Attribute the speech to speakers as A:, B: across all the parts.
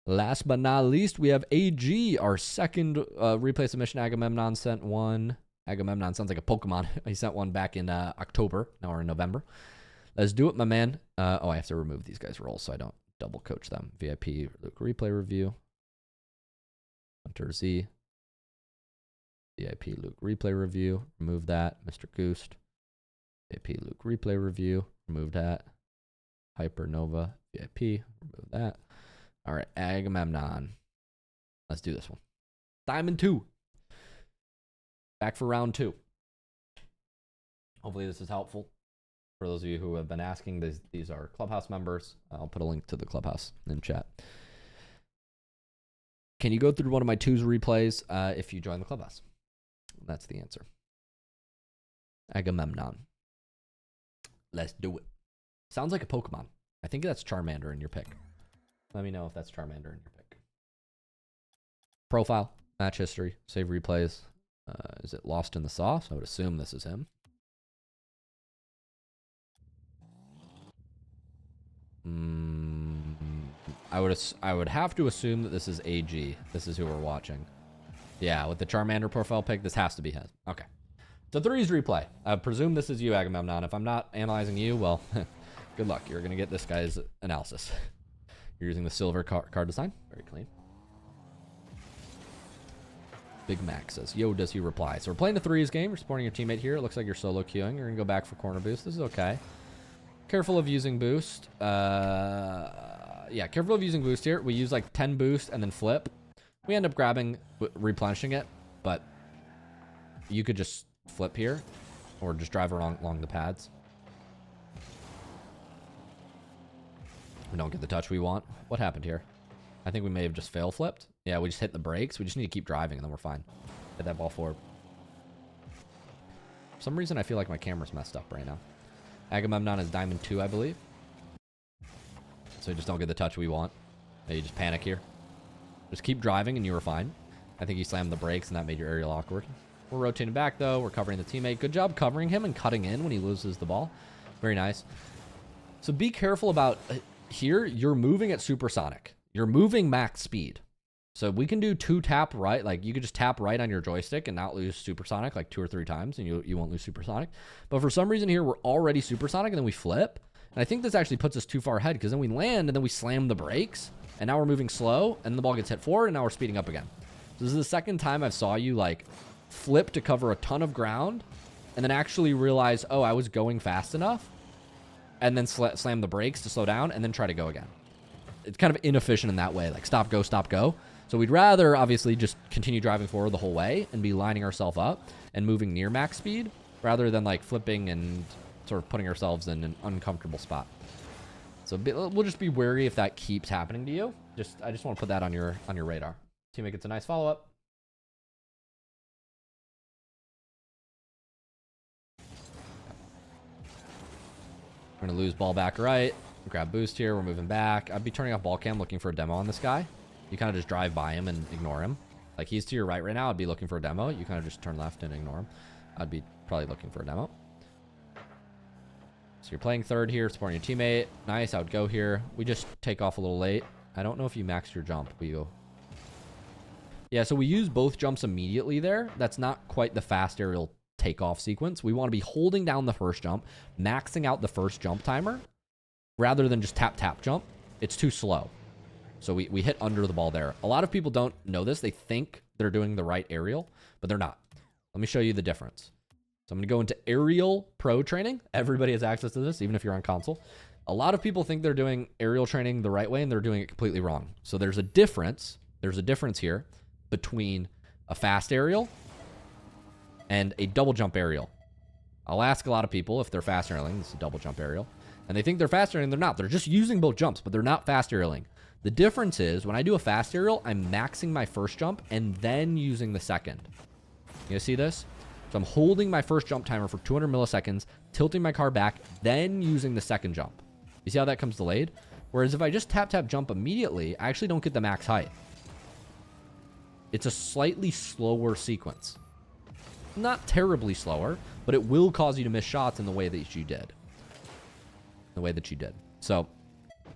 A: Last but not least, we have AG, our second replay submission. Agamemnon sent one. Agamemnon sounds like a Pokemon. He sent one back in October. Now we're in November. Let's do it, my man. Oh, I have to remove these guys' roles so I don't double coach them. VIP Luke replay review. Hunter Z. VIP Luke replay review. Remove that. Mr. Goost. VIP Luke replay review. Remove that. Hypernova VIP. Remove that. All right, Agamemnon. Let's do this one. Diamond 2. Back for round 2. Hopefully this is helpful. For those of you who have been asking, these are Clubhouse members. I'll put a link to the Clubhouse in chat. Can you go through one of my 2's replays if you join the Clubhouse? That's the answer. Agamemnon. Let's do it. Sounds like a Pokemon. I think that's Charmander in your pick. Let me know if that's Charmander in your pick. Profile, match history, save replays. Is it Lost in the Sauce? I would assume this is him. I would have to assume that this is AG. This is who we're watching. Yeah, with the Charmander profile pick, this has to be him. Okay. So 3's replay. I presume this is you, Agamemnon. If I'm not analyzing you, well, good luck. You're going to get this guy's analysis. You're using the silver card design. Very clean. Big Mac says, yo, does he reply? So we're playing the 3's game. You're supporting your teammate here. It looks like you're solo queuing. You're going to go back for corner boost. This is okay. Careful of using boost. Yeah, careful of using boost here. We use like 10 boost and then flip. We end up grabbing, replenishing it, but you could just flip here or just drive along the pads. We don't get the touch we want. What happened here? I think we may have just fail flipped. Yeah, we just hit the brakes. We just need to keep driving and then we're fine. Hit that ball forward. For some reason, I feel like my camera's messed up right now. Agamemnon is Diamond 2, I believe. So you just don't get the touch we want. Yeah, you just panic here. Just keep driving and you were fine. I think you slammed the brakes and that made your aerial awkward. We're rotating back though. We're covering the teammate. Good job covering him and cutting in when he loses the ball. Very nice. So be careful about here. You're moving at supersonic. You're moving max speed. So we can do 2 tap right. Like you could just tap right on your joystick and not lose supersonic like 2 or 3 times and you won't lose supersonic. But for some reason here, we're already supersonic and then we flip. And I think this actually puts us too far ahead because then we land and then we slam the brakes and now we're moving slow and the ball gets hit forward and now we're speeding up again. So this is the second time I've saw you like flip to cover a ton of ground and then actually realize, oh, I was going fast enough and then slam the brakes to slow down and then try to go again. It's kind of inefficient in that way, like stop, go, stop, go. So we'd rather obviously just continue driving forward the whole way and be lining ourselves up and moving near max speed rather than like flipping and sort of putting ourselves in an uncomfortable spot. So we'll just be wary if that keeps happening to you. I just want to put that on your radar. Teammate gets a nice follow-up. We're going to lose ball back right. Grab boost here. We're moving back. I'd be turning off ball cam looking for a demo on this guy. You kind of just drive by him and ignore him. Like he's to your right now. I'd be looking for a demo. You kind of just turn left and ignore him. I'd be probably looking for a demo. So you're playing 3rd here, supporting your teammate. Nice. I would go here. We just take off a little late. I don't know if you maxed your jump. But you... Yeah, so we use both jumps immediately there. That's not quite the fast aerial takeoff sequence. We want to be holding down the first jump, maxing out the first jump timer, rather than just tap, tap, jump. It's too slow. So we hit under the ball there. A lot of people don't know this. They think they're doing the right aerial, but they're not. Let me show you the difference. So I'm going to go into aerial pro training. Everybody has access to this, even if you're on console. A lot of people think they're doing aerial training the right way, and they're doing it completely wrong. So there's a difference. There's a difference here between a fast aerial and a double jump aerial. I'll ask a lot of people if they're fast aerialing. This is a double jump aerial. And they think they're fast aerialing. They're not. They're just using both jumps, but they're not fast aerialing. The difference is when I do a fast aerial, I'm maxing my first jump and then using the second. You guys see this? So I'm holding my first jump timer for 200 milliseconds, tilting my car back, then using the second jump. You see how that comes delayed? Whereas if I just tap, tap, jump immediately, I actually don't get the max height. It's a slightly slower sequence. Not terribly slower, but it will cause you to miss shots in the way that you did. So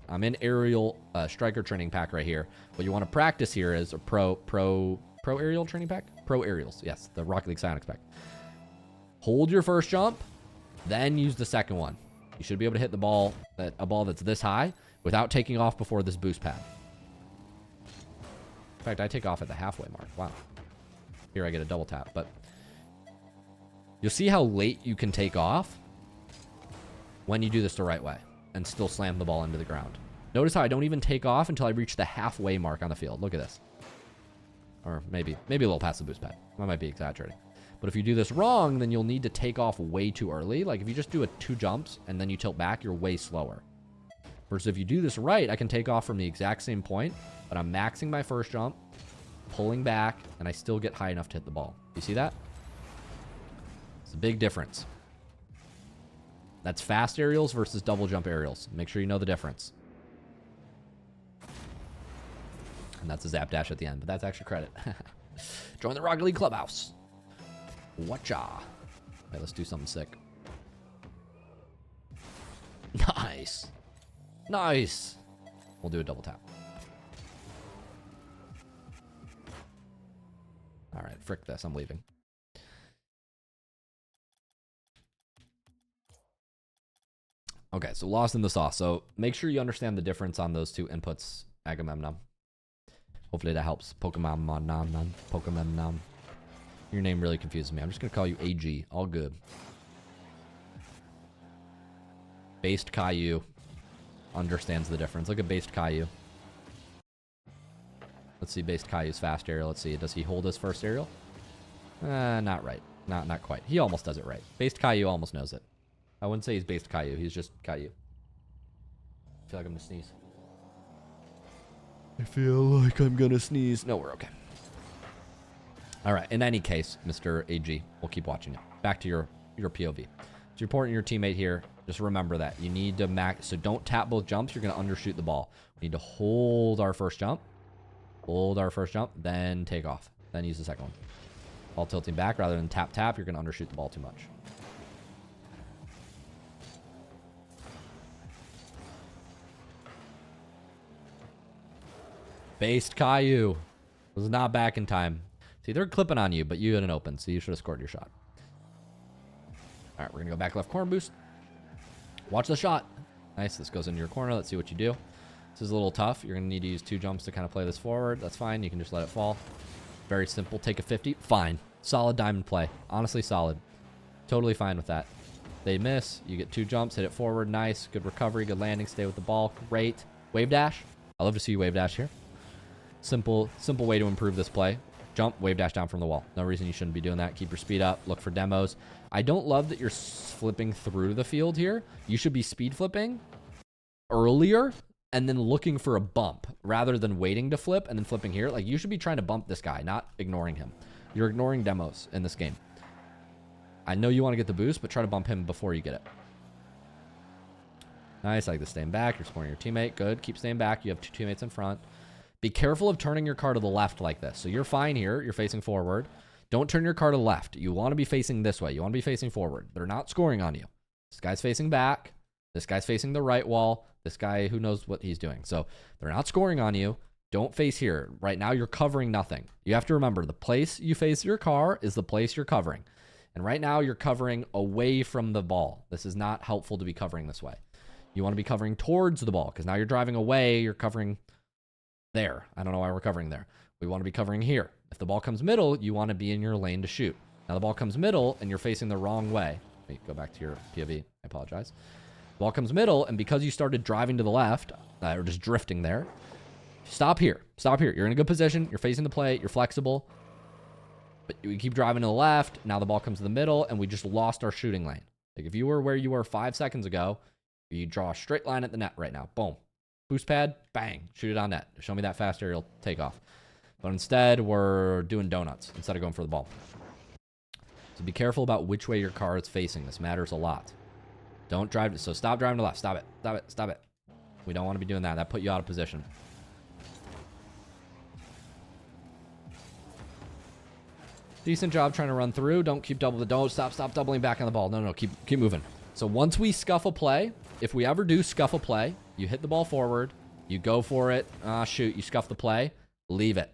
A: I'm in aerial striker training pack right here. What you want to practice here is a pro aerial training pack? Pro aerials, yes, the Rocket League Psionics pack. Hold your first jump, then use the second one. You should be able to hit the ball, a ball that's this high, without taking off before this boost pad. In fact, I take off at the halfway mark. Wow. Here I get a double tap, but you'll see how late you can take off when you do this the right way and still slam the ball into the ground. Notice how I don't even take off until I reach the halfway mark on the field. Look at this. Or maybe a little past the boost pad. I might be exaggerating. But if you do this wrong, then you'll need to take off way too early. Like if you just do 2 jumps and then you tilt back, you're way slower. Versus if you do this right, I can take off from the exact same point, but I'm maxing my first jump, pulling back, and I still get high enough to hit the ball. You see that? It's a big difference. That's fast aerials versus double jump aerials. Make sure you know the difference. And that's a zap dash at the end, but that's extra credit. Join the Rocket League Clubhouse. Watcha. Okay, let's do something sick. Nice. Nice. We'll do a double tap. All right, frick this. I'm leaving. Okay, so lost in the sauce. So make sure you understand the difference on those 2 inputs, Agamemnon. Hopefully that helps. Pokemon. Your name really confuses me. I'm just going to call you AG. All good. Based Caillou understands the difference. Look at Based Caillou. Let's see Based Caillou's fast aerial. Let's see. Does he hold his first aerial? Not right. Not quite. He almost does it right. Based Caillou almost knows it. I wouldn't say he's Based Caillou. He's just Caillou. I feel like I'm going to sneeze. I feel like I'm going to sneeze. No, we're okay. All right. In any case, Mr. AG, we'll keep watching you. Back to your POV. It's important your teammate here. Just remember that. You need to max. So don't tap both jumps. You're going to undershoot the ball. We need to hold our first jump. Hold our first jump. Then take off. Then use the second one. Ball tilting back rather than tap. You're going to undershoot the ball too much. Based Caillou was not back in time. See, they're clipping on you, but you had an open, so you should have scored your shot. All right, we're going to go back left corner boost. Watch the shot. Nice. This goes into your corner. Let's see what you do. This is a little tough. You're going to need to use 2 jumps to kind of play this forward. That's fine. You can just let it fall. Very simple. Take a 50. Fine. Solid diamond play. Honestly, solid. Totally fine with that. They miss. You get 2 jumps. Hit it forward. Nice. Good recovery. Good landing. Stay with the ball. Great. Wave dash. I love to see you wave dash here. Simple way to improve this play. Jump, wave dash down from the wall. No reason you shouldn't be doing that. Keep your speed up. Look for demos. I don't love that you're flipping through the field here. You should be speed flipping earlier and then looking for a bump rather than waiting to flip and then flipping here. Like, you should be trying to bump this guy, not ignoring him. You're ignoring demos in this game. I know you want to get the boost, but try to bump him before you get it. Nice. I like the staying back. You're supporting your teammate. Good. Keep staying back. You have 2 teammates in front. Be careful of turning your car to the left like this. So you're fine here. You're facing forward. Don't turn your car to the left. You want to be facing this way. You want to be facing forward. They're not scoring on you. This guy's facing back. This guy's facing the right wall. This guy, who knows what he's doing. So they're not scoring on you. Don't face here. Right now, you're covering nothing. You have to remember, the place you face your car is the place you're covering. And right now, you're covering away from the ball. This is not helpful to be covering this way. You want to be covering towards the ball, because now you're driving away. You're covering there. I don't know why we're covering there. We want to be covering here. If the ball comes middle, you want to be in your lane to shoot. Now the ball comes middle and you're facing the wrong way. Wait, go back to your POV. I apologize. Ball comes middle, and because you started driving to the left, or just drifting there, stop here. Stop here. You're in a good position. You're facing the plate. You're flexible. But we keep driving to the left. Now the ball comes to the middle, and we just lost our shooting lane. Like, if you were where you were 5 seconds ago, you draw a straight line at the net right now. Boom. Boost pad, bang, shoot it on net. Show me that fast aerial takeoff. But instead, we're doing donuts instead of going for the ball. So be careful about which way your car is facing. This matters a lot. Don't drive. So stop driving to the left. Stop it. Stop it. Stop it. We don't want to be doing that. That put you out of position. Decent job trying to run through. Don't keep don't stop doubling back on the ball. No, keep moving. So once we scuff a play, if we ever do scuff a play, You hit the ball forward. You go for it. Ah, shoot. You scuff the play. Leave it.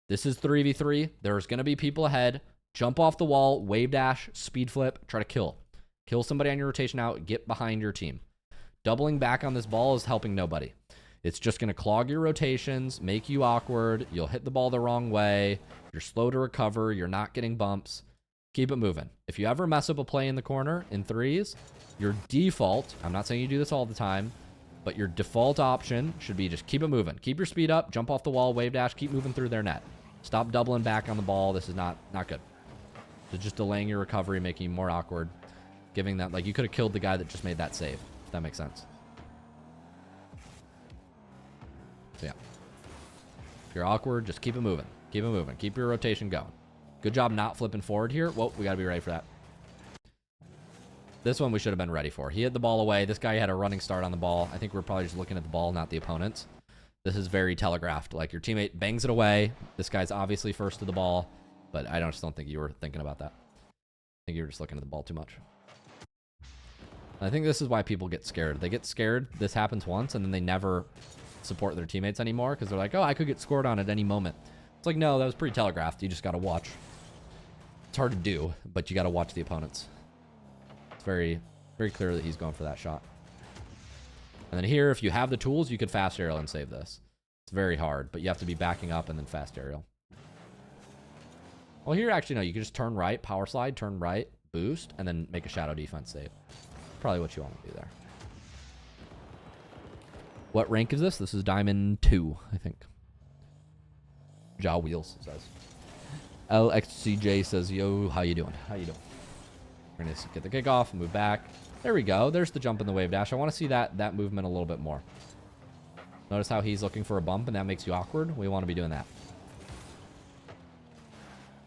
A: This is 3v3. There's going to be people ahead. Jump off the wall. Wave dash. Speed flip. Try to kill. Kill somebody on your rotation out. Get behind your team. Doubling back on this ball is helping nobody. It's just going to clog your rotations, make you awkward. You'll hit the ball the wrong way. You're slow to recover. You're not getting bumps. Keep it moving. If you ever mess up a play in the corner in threes, your default, I'm not saying you do this all the time, but your default option should be just keep it moving. Keep your speed up, jump off the wall, wave dash, keep moving through their net. Stop doubling back on the ball. This is not good. So just delaying your recovery, making you more awkward. Giving that, like, you could have killed the guy that just made that save, if that makes sense. So yeah. If you're awkward, just keep it moving. Keep it moving. Keep your rotation going. Good job not flipping forward here. Whoa, we got to be ready for that. This one we should have been ready for. He hit the ball away. This guy had a running start on the ball. I think we're probably just looking at the ball, not the opponents. This is very telegraphed. Like, your teammate bangs it away. This guy's obviously first to the ball, but I just don't think you were thinking about that. I think you were just looking at the ball too much. I think this is why people get scared. They get scared. This happens once, and then they never support their teammates anymore because they're like, oh, I could get scored on at any moment. It's like, no, that was pretty telegraphed. You just got to watch. It's hard to do, but you got to watch the opponents. It's very, very clear that he's going for that shot. And then here, if you have the tools, you could fast aerial and save this. It's very hard, but you have to be backing up and then fast aerial. Well, here, actually, no. You can just turn right, power slide, turn right, boost, and then make a shadow defense save. Probably what you want to do there. What rank is this? This is Diamond 2, I think. Jaw Wheels says. LXCJ says, yo, how you doing? How you doing? We're going to get the kickoff, move back. There we go. There's the jump in the wave dash. I want to see that movement a little bit more. Notice how he's looking for a bump, and that makes you awkward. We want to be doing that.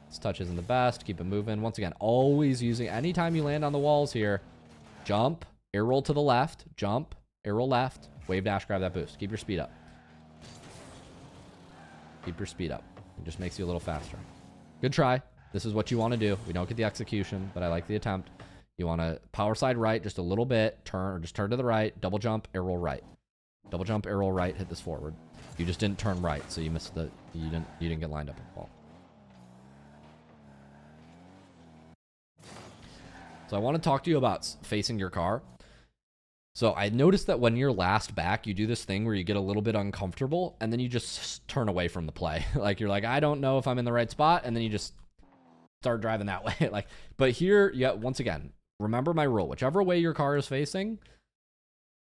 A: This touch isn't the best. Keep it moving. Once again, always using, anytime you land on the walls here, jump, air roll to the left, jump, air roll left, wave dash, grab that boost. Keep your speed up. Keep your speed up. It just makes you a little faster. Good try. This is what you want to do. We don't get the execution, but I like the attempt. You want to power slide right just a little bit, turn, or just turn to the right, double jump, air roll right. Double jump, air roll right, hit this forward. You just didn't turn right, so you missed the, you didn't get lined up with the ball. So I want to talk to you about facing your car. So I noticed that when you're last back, you do this thing where you get a little bit uncomfortable and then you just turn away from the play. Like, you're like, I don't know if I'm in the right spot. And then you just start driving that way. Like, but here, yeah, once again, remember my rule. Whichever way your car is facing,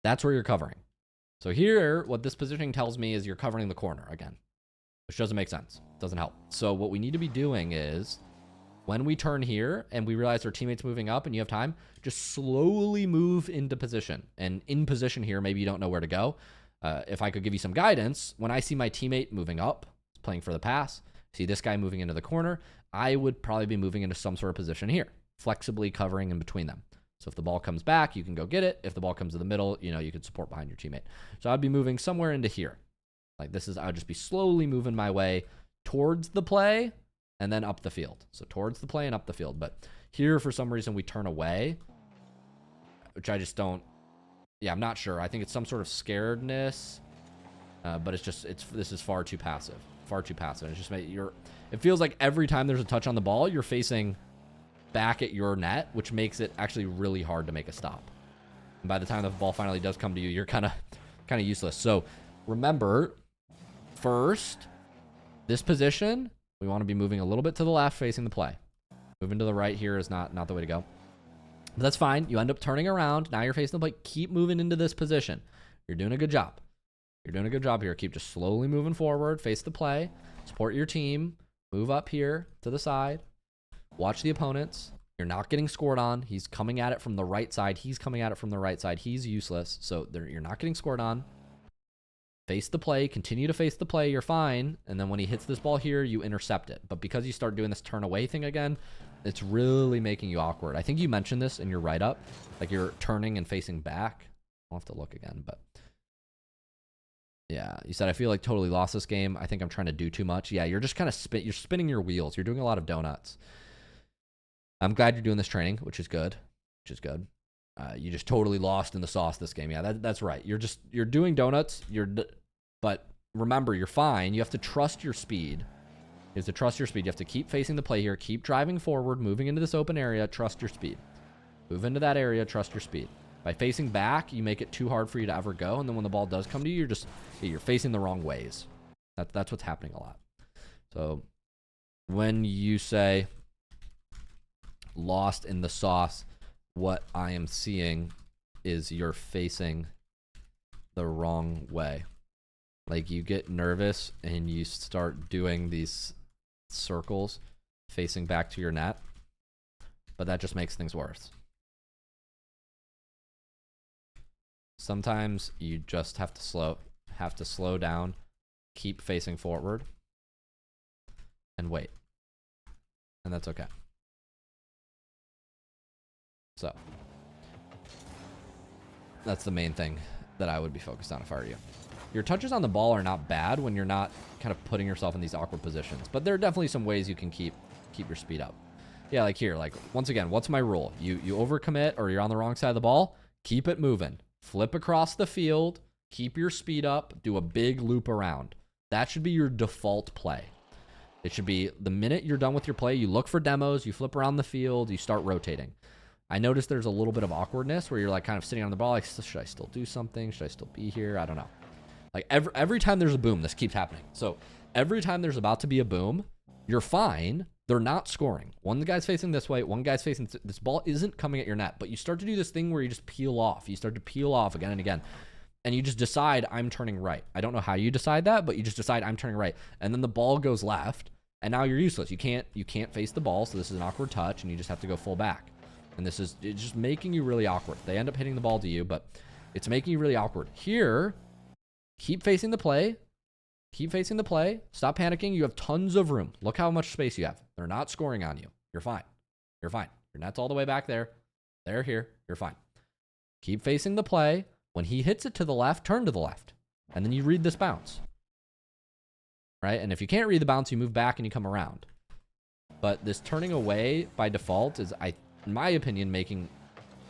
A: that's where you're covering. So here, what this positioning tells me is you're covering the corner again, which doesn't make sense. Doesn't help. So what we need to be doing is, when we turn here and we realize our teammate's moving up and you have time, just slowly move into position. And in position here, maybe you don't know where to go. If I could give you some guidance, when I see my teammate moving up, playing for the pass, see this guy moving into the corner, I would probably be moving into some sort of position here, flexibly covering in between them. So if the ball comes back, you can go get it. If the ball comes to the middle, you know, you could support behind your teammate. So I'd be moving somewhere into here. Like, this is, I would just be slowly moving my way towards the play and then up the field. So towards the play and up the field. But here, for some reason, we turn away, which I just don't, yeah, I'm not sure. I think it's some sort of scaredness, but it's just, this is far too passive. Far too passive. It's just, it feels like every time there's a touch on the ball, you're facing back at your net, which makes it actually really hard to make a stop. And by the time the ball finally does come to you, you're kind of useless. So remember, first, this position, we want to be moving a little bit to the left facing the play. Moving to the right here is not the way to go. But that's fine. You end up turning around. Now you're facing the play. Keep moving into this position. You're doing a good job. You're doing a good job here. Keep just slowly moving forward. Face the play. Support your team. Move up here to the side. Watch the opponents. You're not getting scored on. He's coming at it from the right side. He's coming at it from the right side. He's useless. So you're not getting scored on. Face the play, continue to face the play, you're fine. And then when he hits this ball here, you intercept it. But because you start doing this turn away thing again, it's really making you awkward. I think you mentioned this in your write-up, like you're turning and facing back. I'll have to look again, but yeah, you said, I feel like totally lost this game. I think I'm trying to do too much. Yeah, you're just kind of you're spinning your wheels. You're doing a lot of donuts. I'm glad you're doing this training, which is good, You just totally lost in the sauce this game. Yeah, that's right. You're doing donuts. But remember, you're fine. You have to trust your speed. You have to trust your speed. You have to keep facing the play here. Keep driving forward, moving into this open area. Trust your speed. Move into that area. Trust your speed. By facing back, you make it too hard for you to ever go. And then when the ball does come to you, you're facing the wrong ways. That's what's happening a lot. So when you say lost in the sauce, what I am seeing is you're facing the wrong way. Like you get nervous and you start doing these circles facing back to your net, but that just makes things worse. Sometimes you just have to slow down, keep facing forward, and wait. And that's okay. So that's the main thing that I would be focused on if I were you. Your touches on the ball are not bad when you're not kind of putting yourself in these awkward positions, but there are definitely some ways you can keep your speed up. Yeah, like here, like once again, what's my rule? You overcommit or you're on the wrong side of the ball, keep it moving. Flip across the field, keep your speed up, do a big loop around. That should be your default play. It should be the minute you're done with your play, you look for demos, you flip around the field, you start rotating. I noticed there's a little bit of awkwardness where you're like kind of sitting on the ball, like, should I still do something? Should I still be here? I don't know. Like every time there's a boom, this keeps happening. So every time there's about to be a boom, you're fine. They're not scoring. One guy's facing this way, one guy's facing this ball isn't coming at your net, but you start to do this thing where you just peel off. You start to peel off again and again. And you just decide, I'm turning right. I don't know how you decide that, but you just decide I'm turning right. And then the ball goes left, and now you're useless. You can't face the ball, so this is an awkward touch, and you just have to go full back. And it's just making you really awkward. They end up hitting the ball to you, but it's making you really awkward. Here, keep facing the play. Keep facing the play. Stop panicking. You have tons of room. Look how much space you have. They're not scoring on you. You're fine. You're fine. Your net's all the way back there. They're here. You're fine. Keep facing the play. When he hits it to the left, turn to the left. And then you read this bounce. Right? And if you can't read the bounce, you move back and you come around. But this turning away by default is, in my opinion,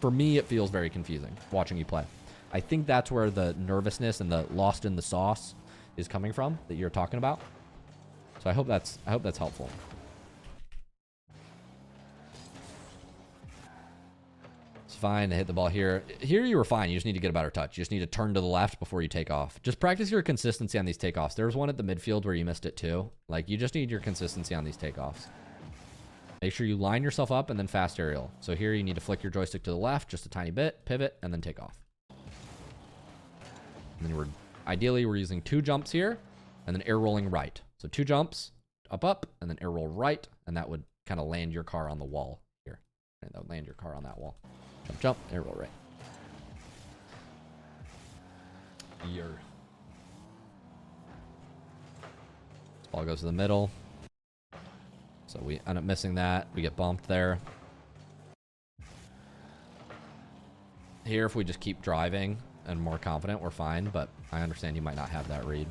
A: for me, it feels very confusing watching you play. I think that's where the nervousness and the lost in the sauce is coming from that you're talking about. So I hope that's helpful. It's fine to hit the ball here. Here you were fine. You just need to get a better touch. You just need to turn to the left before you take off. Just practice your consistency on these takeoffs. There was one at the midfield where you missed it too. Like you just need your consistency on these takeoffs. Make sure you line yourself up and then fast aerial. So here you need to flick your joystick to the left just a tiny bit, pivot, and then take off. And then ideally we're using 2 jumps here and then air rolling right. So 2 jumps, up, and then air roll right, and that would kind of land your car on the wall here. And that would land your car on that wall. Jump, air roll right. This ball goes to the middle. So we end up missing that. We get bumped there. Here, if we just keep driving and more confident, we're fine, but I understand you might not have that read.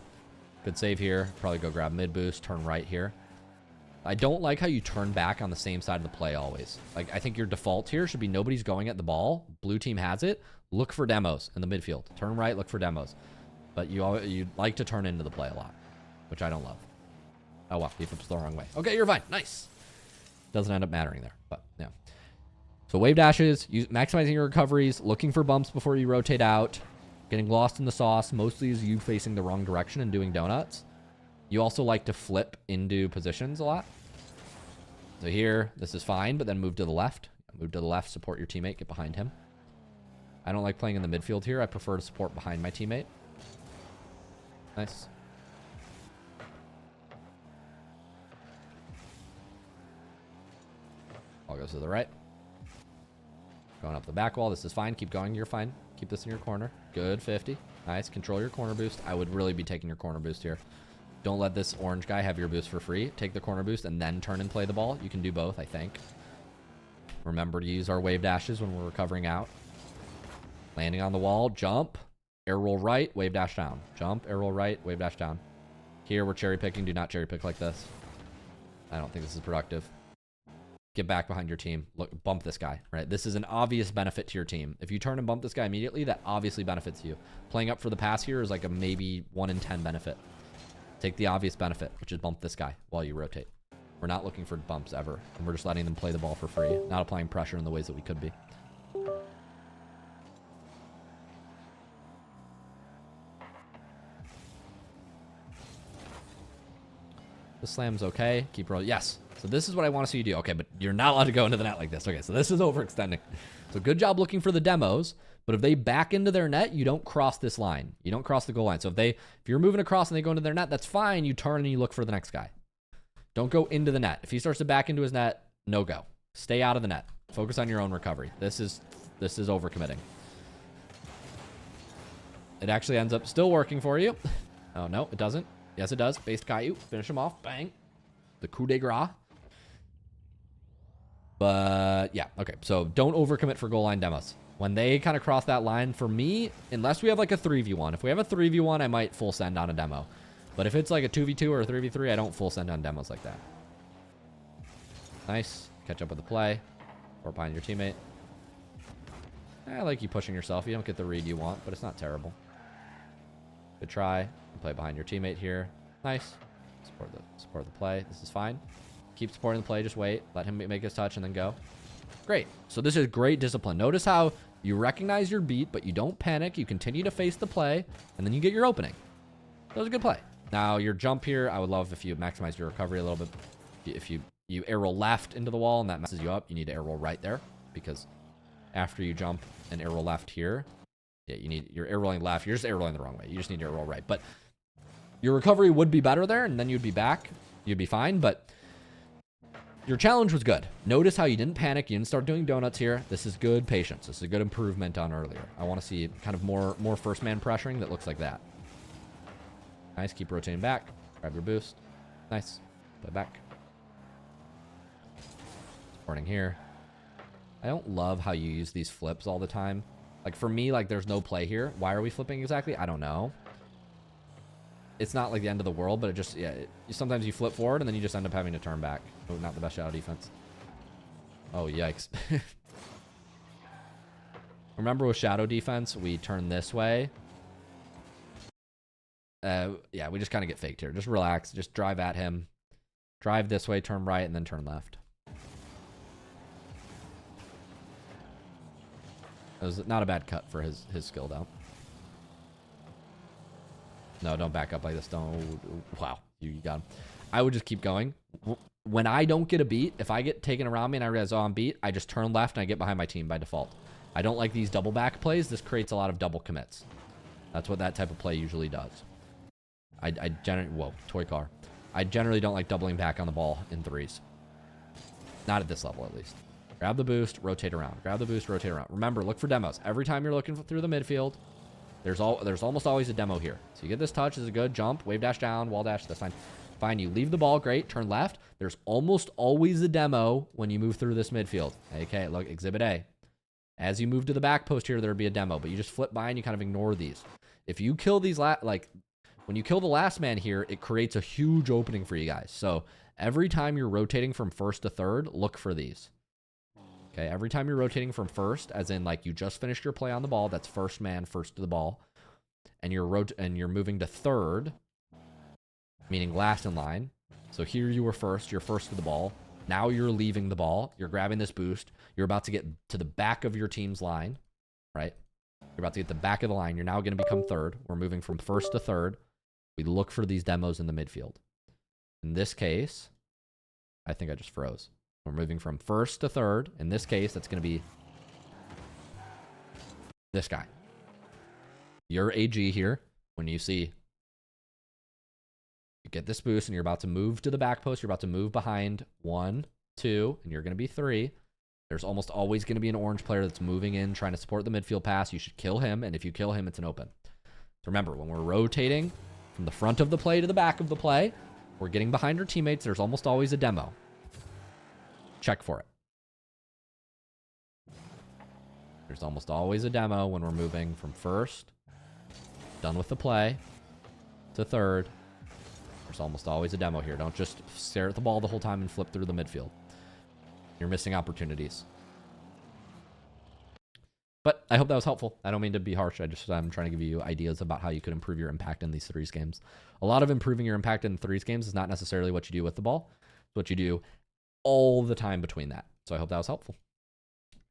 A: Good save here. Probably go grab mid boost, turn right here. I don't like how you turn back on the same side of the play always. Like, I think your default here should be nobody's going at the ball. Blue team has it. Look for demos in the midfield. Turn right, look for demos. But you like to turn into the play a lot, which I don't love. Oh, well, he flips the wrong way. Okay, you're fine. Nice. Doesn't end up mattering there, but yeah. So wave dashes, maximizing your recoveries, looking for bumps before you rotate out, getting lost in the sauce, mostly is you facing the wrong direction and doing donuts. You also like to flip into positions a lot. So here, this is fine, but then move to the left. Move to the left, support your teammate, get behind him. I don't like playing in the midfield here. I prefer to support behind my teammate. Nice. Ball goes to the right. Going up the back wall. This is fine. Keep going. You're fine. Keep this in your corner. Good 50. Nice. Control your corner boost. I would really be taking your corner boost here. Don't let this orange guy have your boost for free. Take the corner boost and then turn and play the ball. You can do both, I think. Remember to use our wave dashes when we're recovering out. Landing on the wall. Jump. Air roll right. Wave dash down. Jump. Air roll right. Wave dash down. Here we're cherry picking. Do not cherry pick like this. I don't think this is productive. get back behind your team. Look, bump this guy, right? This is an obvious benefit to your team. If you turn and bump this guy immediately, that obviously benefits you. Playing up for the pass here is like a maybe 1 in 10 benefit. Take the obvious benefit, which is bump this guy while you rotate. We're not looking for bumps ever, and we're just letting them play the ball for free, not applying pressure in the ways that we could be. The slam's okay. Keep rolling. Yes. So this is what I want to see you do. Okay, but you're not allowed to go into the net like this. Okay, so this is overextending. So good job looking for the demos, but if they back into their net, you don't cross this line. You don't cross the goal line. So if you're moving across and they go into their net, that's fine. You turn and you look for the next guy. Don't go into the net. If he starts to back into his net, no go. Stay out of the net. Focus on your own recovery. This is overcommitting. It actually ends up still working for you. Oh, no, it doesn't. Yes, it does. Based Caillou. Finish him off. Bang. The coup de grace. But, yeah. Okay, so don't overcommit for goal line demos. When they kind of cross that line, for me, unless we have like a 3v1. If we have a 3v1, I might full send on a demo. But if it's like a 2v2 or a 3v3, I don't full send on demos like that. Nice. Catch up with the play. Or behind your teammate. I like you pushing yourself. You don't get the read you want, but it's not terrible. Good try. Play behind your teammate here. Nice. Support the play. This is fine. Keep supporting the play. Just wait. Let him make his touch and then go. Great. So this is great discipline. Notice how you recognize your beat, but you don't panic. You continue to face the play, and then you get your opening. That was a good play. Now, your jump here, I would love if you maximize your recovery a little bit. If you air roll left into the wall and that messes you up, you need to air roll right there, because after you jump and air roll left here, yeah, you're air rolling left. You're just air rolling the wrong way. You just need to air roll right. But your recovery would be better there, and then you'd be back. You'd be fine, but your challenge was good. Notice how you didn't panic. You didn't start doing donuts here. This is good patience. This is a good improvement on earlier. I want to see kind of more first man pressuring that looks like that. Nice. Keep rotating back. Grab your boost. Nice. Play back. Supporting here. I don't love how you use these flips all the time. Like, for me, like, there's no play here. Why are we flipping exactly? I don't know. It's not like the end of the world, but it just, yeah. Sometimes you flip forward and then you just end up having to turn back. Oh, not the best shadow defense. Oh, yikes. Remember with shadow defense, we turn this way. Yeah, we just kind of get faked here. Just relax. Just drive at him. Drive this way, turn right, and then turn left. It was not a bad cut for his skill, though. No, don't back up like this. Don't. Wow, you got him. I would just keep going. When I don't get a beat, if I get taken around me and I realize, oh, I'm beat, I just turn left and I get behind my team by default. I don't like these double back plays. This creates a lot of double commits. That's what that type of play usually does. I generally... Whoa, toy car. I generally don't like doubling back on the ball in threes. Not at this level, at least. Grab the boost, rotate around. Grab the boost, rotate around. Remember, look for demos. Every time you're looking through the midfield, there's almost always a demo here. So you get this touch, is a good jump, wave dash down, wall dash, that's fine. Fine, you leave the ball, great, turn left. There's almost always a demo when you move through this midfield. Okay, look, exhibit A. As you move to the back post here, there'll be a demo, but you just flip by and you kind of ignore these. If you kill these, when you kill the last man here, it creates a huge opening for you guys. So every time you're rotating from first to third, look for these. Okay, every time you're rotating from first, as in like you just finished your play on the ball, that's first man, first to the ball, and you're moving to third, meaning last in line. So here you were first, you're first to the ball. Now you're leaving the ball, you're grabbing this boost, you're about to get to the back of your team's line, right? You're about to get the back of the line, you're now going to become third. We're moving from first to third. We look for these demos in the midfield. In this case, I think I just froze. We're moving from first to third. In this case, that's going to be this guy. Your AG here, when you see you get this boost and you're about to move to the back post, you're about to move behind 1, 2, and you're going to be 3. There's almost always going to be an orange player that's moving in, trying to support the midfield pass. You should kill him, and if you kill him, it's an open. So remember, when we're rotating from the front of the play to the back of the play, we're getting behind our teammates. There's almost always a demo. Check for it. There's almost always a demo when we're moving from first, done with the play, to third. There's almost always a demo here. Don't just stare at the ball the whole time and flip through the midfield. You're missing opportunities. But I hope that was helpful. I don't mean to be harsh. I'm trying to give you ideas about how you could improve your impact in these threes games. A lot of improving your impact in threes games is not necessarily what you do with the ball. It's what you do all the time between that. So I hope that was helpful.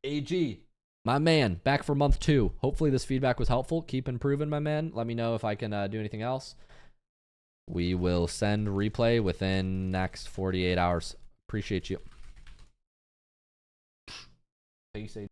A: AG, my man, back for month 2. Hopefully this feedback was helpful. Keep improving, my man. Let me know if I can do anything else. We will send replay within next 48 hours. Appreciate you. Peace.